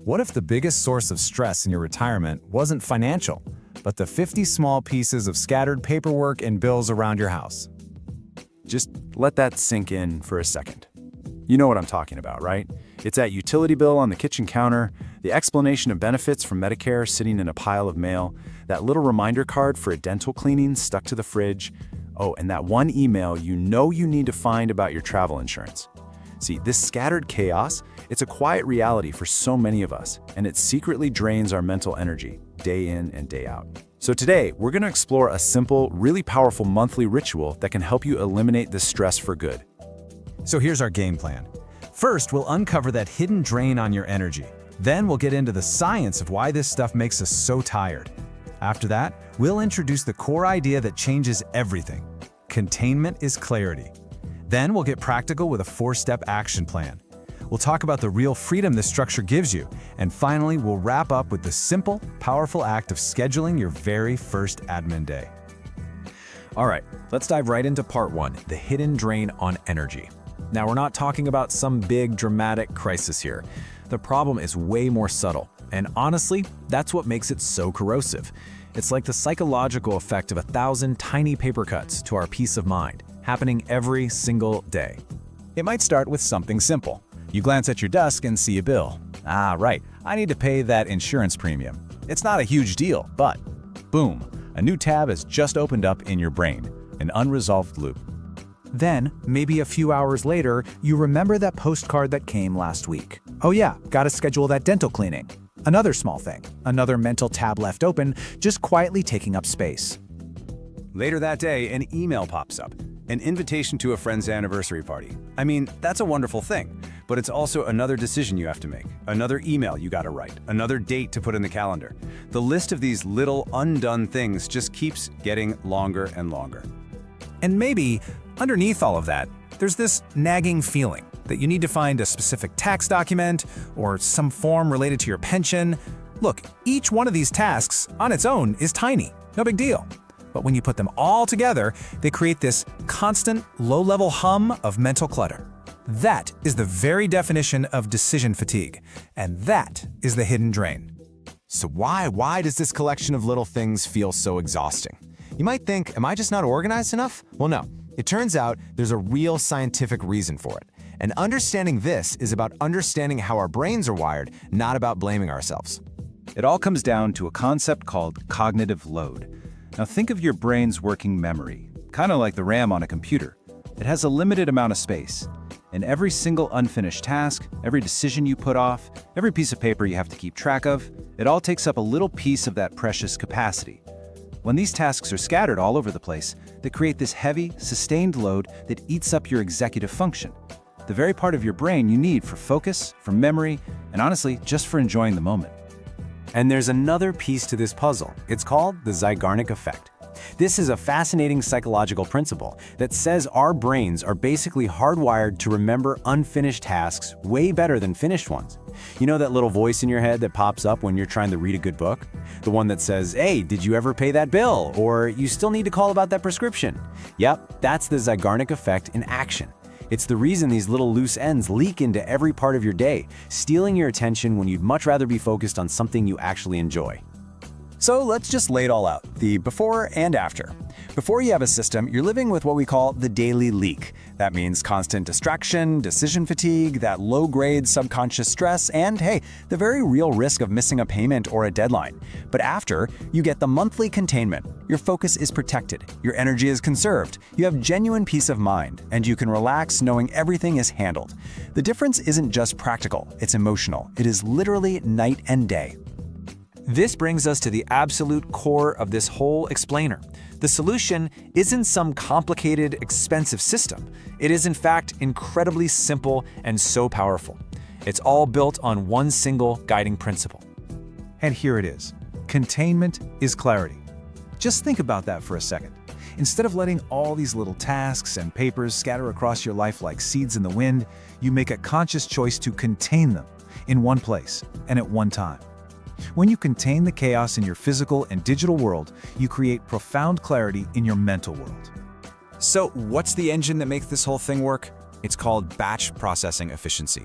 What if the biggest source of stress in your retirement wasn't financial, but the 50 small pieces of scattered paperwork and bills around your house? Just let that sink in for a second. You know what I'm talking about, right? It's that utility bill on the kitchen counter, the explanation of benefits from Medicare sitting in a pile of mail, that little reminder card for a dental cleaning stuck to the fridge, oh, and that one email you know you need to find about your travel insurance. See, this scattered chaos, it's a quiet reality for so many of us, and it secretly drains our mental energy, day in and day out. So today, we're going to explore a simple, really powerful monthly ritual that can help you eliminate this stress for good. So here's our game plan. First, we'll uncover that hidden drain on your energy. Then we'll get into the science of why this stuff makes us so tired. After that, we'll introduce the core idea that changes everything. Containment is clarity. Then we'll get practical with a 4-step action plan. We'll talk about the real freedom this structure gives you. And finally, we'll wrap up with the simple, powerful act of scheduling your very first admin day. All right, let's dive right into part 1, the hidden drain on energy. Now, we're not talking about some big, dramatic crisis here. The problem is way more subtle. And honestly, that's what makes it so corrosive. It's like the psychological effect of 1,000 tiny paper cuts to our peace of mind, happening every single day. It might start with something simple. You glance at your desk and see a bill. Ah, right, I need to pay that insurance premium. It's not a huge deal, but boom, a new tab has just opened up in your brain, an unresolved loop. Then, maybe a few hours later, you remember that postcard that came last week. Oh yeah, gotta schedule that dental cleaning. Another small thing, another mental tab left open, just quietly taking up space. Later that day, an email pops up. An invitation to a friend's anniversary party. I mean, that's a wonderful thing, but it's also another decision you have to make, another email you gotta write, another date to put in the calendar. The list of these little undone things just keeps getting longer and longer. And maybe, underneath all of that, there's this nagging feeling that you need to find a specific tax document or some form related to your pension. Look, each one of these tasks on its own is tiny, no big deal. But when you put them all together, they create this constant, low-level hum of mental clutter. That is the very definition of decision fatigue, and that is the hidden drain. So why does this collection of little things feel so exhausting? You might think, am I just not organized enough? Well, no. It turns out there's a real scientific reason for it. And understanding this is about understanding how our brains are wired, not about blaming ourselves. It all comes down to a concept called cognitive load. Now think of your brain's working memory, kind of like the RAM on a computer. It has a limited amount of space. And every single unfinished task, every decision you put off, every piece of paper you have to keep track of, it all takes up a little piece of that precious capacity. When these tasks are scattered all over the place, they create this heavy, sustained load that eats up your executive function, the very part of your brain you need for focus, for memory, and honestly, just for enjoying the moment. And there's another piece to this puzzle. It's called the Zeigarnik effect. This is a fascinating psychological principle that says our brains are basically hardwired to remember unfinished tasks way better than finished ones. You know that little voice in your head that pops up when you're trying to read a good book? The one that says, hey, did you ever pay that bill? Or you still need to call about that prescription. Yep, that's the Zeigarnik effect in action. It's the reason these little loose ends leak into every part of your day, stealing your attention when you'd much rather be focused on something you actually enjoy. So let's just lay it all out, the before and after. Before you have a system, you're living with what we call the daily leak. That means constant distraction, decision fatigue, that low-grade subconscious stress, and hey, the very real risk of missing a payment or a deadline. But after, you get the monthly containment. Your focus is protected, your energy is conserved, you have genuine peace of mind, and you can relax knowing everything is handled. The difference isn't just practical, it's emotional. It is literally night and day. This brings us to the absolute core of this whole explainer. The solution isn't some complicated, expensive system. It is in fact incredibly simple and so powerful. It's all built on one single guiding principle. And here it is. Containment is clarity. Just think about that for a second. Instead of letting all these little tasks and papers scatter across your life like seeds in the wind, you make a conscious choice to contain them in one place and at one time. When you contain the chaos in your physical and digital world, you create profound clarity in your mental world. So what's the engine that makes this whole thing work? It's called batch processing efficiency.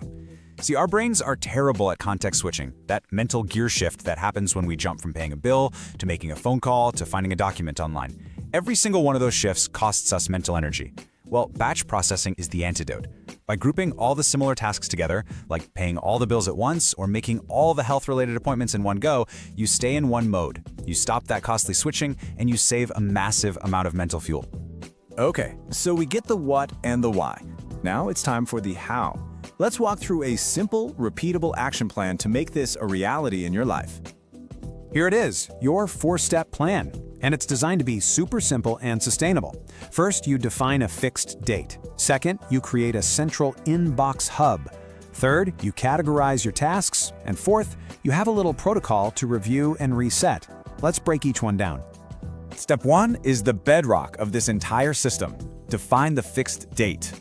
See, our brains are terrible at context switching, that mental gear shift that happens when we jump from paying a bill to making a phone call to finding a document online. Every single one of those shifts costs us mental energy. Well, batch processing is the antidote. By grouping all the similar tasks together, like paying all the bills at once or making all the health-related appointments in one go, you stay in one mode. You stop that costly switching, and you save a massive amount of mental fuel. Okay, so we get the what and the why. Now it's time for the how. Let's walk through a simple, repeatable action plan to make this a reality in your life. Here it is, your 4-step plan. And it's designed to be super simple and sustainable. First, you define a fixed date. Second, you create a central inbox hub. Third, you categorize your tasks. And fourth, you have a little protocol to review and reset. Let's break each one down. Step 1 is the bedrock of this entire system. Define the fixed date.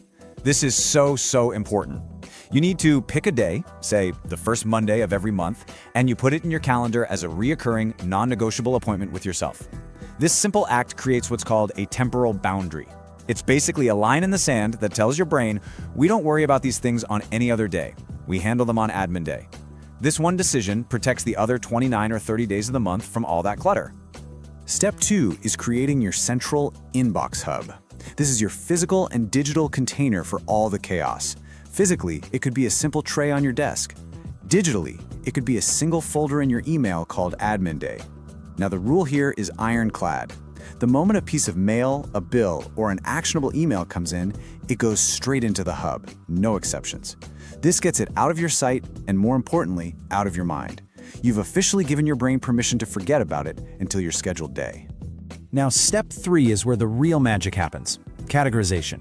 This is so important. You need to pick a day, say the first Monday of every month, and you put it in your calendar as a reoccurring, non-negotiable appointment with yourself. This simple act creates what's called a temporal boundary. It's basically a line in the sand that tells your brain, we don't worry about these things on any other day. We handle them on admin day. This one decision protects the other 29 or 30 days of the month from all that clutter. Step 2 is creating your central inbox hub. This is your physical and digital container for all the chaos. Physically, it could be a simple tray on your desk. Digitally, it could be a single folder in your email called Admin Day. Now the rule here is ironclad. The moment a piece of mail, a bill, or an actionable email comes in, it goes straight into the hub, no exceptions. This gets it out of your sight and, more importantly, out of your mind. You've officially given your brain permission to forget about it until your scheduled day. Now, step 3 is where the real magic happens, categorization.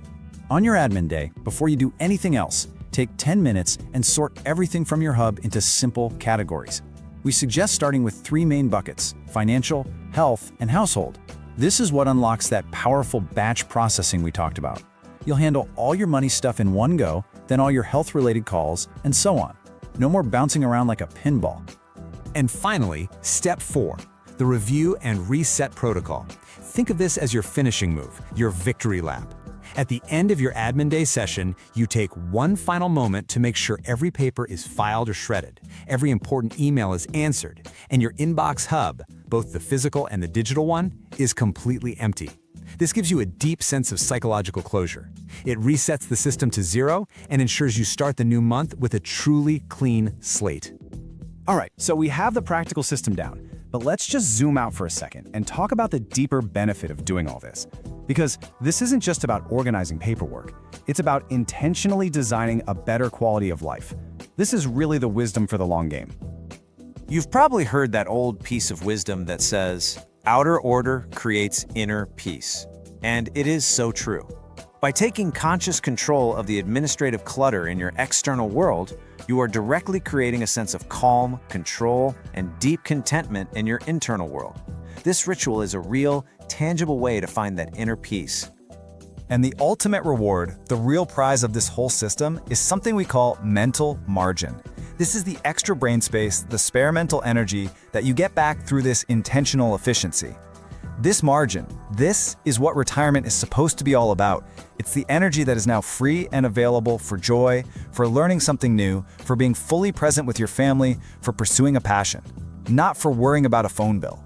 On your admin day, before you do anything else, take 10 minutes and sort everything from your hub into simple categories. We suggest starting with 3 main buckets: financial, health, and household. This is what unlocks that powerful batch processing we talked about. You'll handle all your money stuff in one go, then all your health-related calls, and so on. No more bouncing around like a pinball. And finally, step 4, the review and reset protocol. Think of this as your finishing move, your victory lap. At the end of your admin day session, you take one final moment to make sure every paper is filed or shredded, every important email is answered, and your inbox hub, both the physical and the digital one, is completely empty. This gives you a deep sense of psychological closure. It resets the system to 0 and ensures you start the new month with a truly clean slate. All right, so we have the practical system down, but let's just zoom out for a second and talk about the deeper benefit of doing all this. Because this isn't just about organizing paperwork, it's about intentionally designing a better quality of life. This is really the wisdom for the long game. You've probably heard that old piece of wisdom that says, outer order creates inner peace. And it is so true. By taking conscious control of the administrative clutter in your external world, you are directly creating a sense of calm, control, and deep contentment in your internal world. This ritual is a real, tangible way to find that inner peace. And the ultimate reward, the real prize of this whole system, is something we call mental margin. This is the extra brain space, the spare mental energy that you get back through this intentional efficiency. This margin, this is what retirement is supposed to be all about. It's the energy that is now free and available for joy, for learning something new, for being fully present with your family, for pursuing a passion, not for worrying about a phone bill.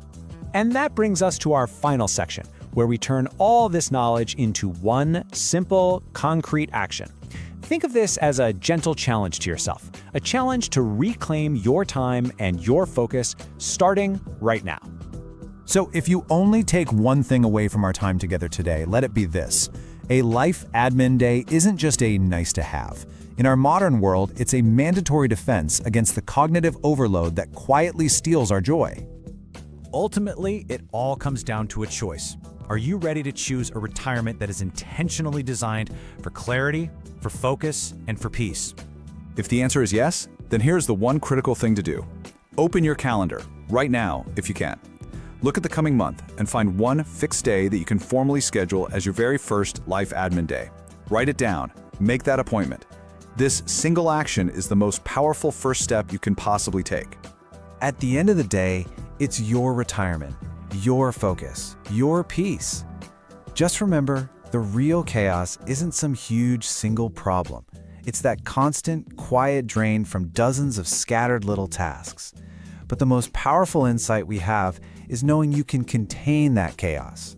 And that brings us to our final section, where we turn all this knowledge into one simple, concrete action. Think of this as a gentle challenge to yourself, a challenge to reclaim your time and your focus starting right now. So if you only take one thing away from our time together today, let it be this. A life admin day isn't just a nice to have. In our modern world, it's a mandatory defense against the cognitive overload that quietly steals our joy. Ultimately, it all comes down to a choice. Are you ready to choose a retirement that is intentionally designed for clarity, for focus, and for peace? If the answer is yes, then here's the one critical thing to do. Open your calendar, right now, if you can. Look at the coming month and find one fixed day that you can formally schedule as your very first life admin day. Write it down, make that appointment. This single action is the most powerful first step you can possibly take. At the end of the day, it's your retirement, your focus, your peace. Just remember, the real chaos isn't some huge single problem. It's that constant, quiet drain from dozens of scattered little tasks. But the most powerful insight we have is knowing you can contain that chaos.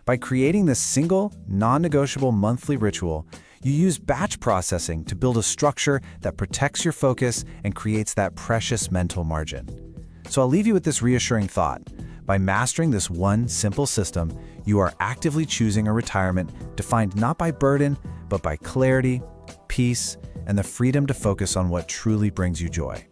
By creating this single, non-negotiable monthly ritual, you use batch processing to build a structure that protects your focus and creates that precious mental margin. So I'll leave you with this reassuring thought. By mastering this one simple system, you are actively choosing a retirement defined not by burden, but by clarity, peace, and the freedom to focus on what truly brings you joy.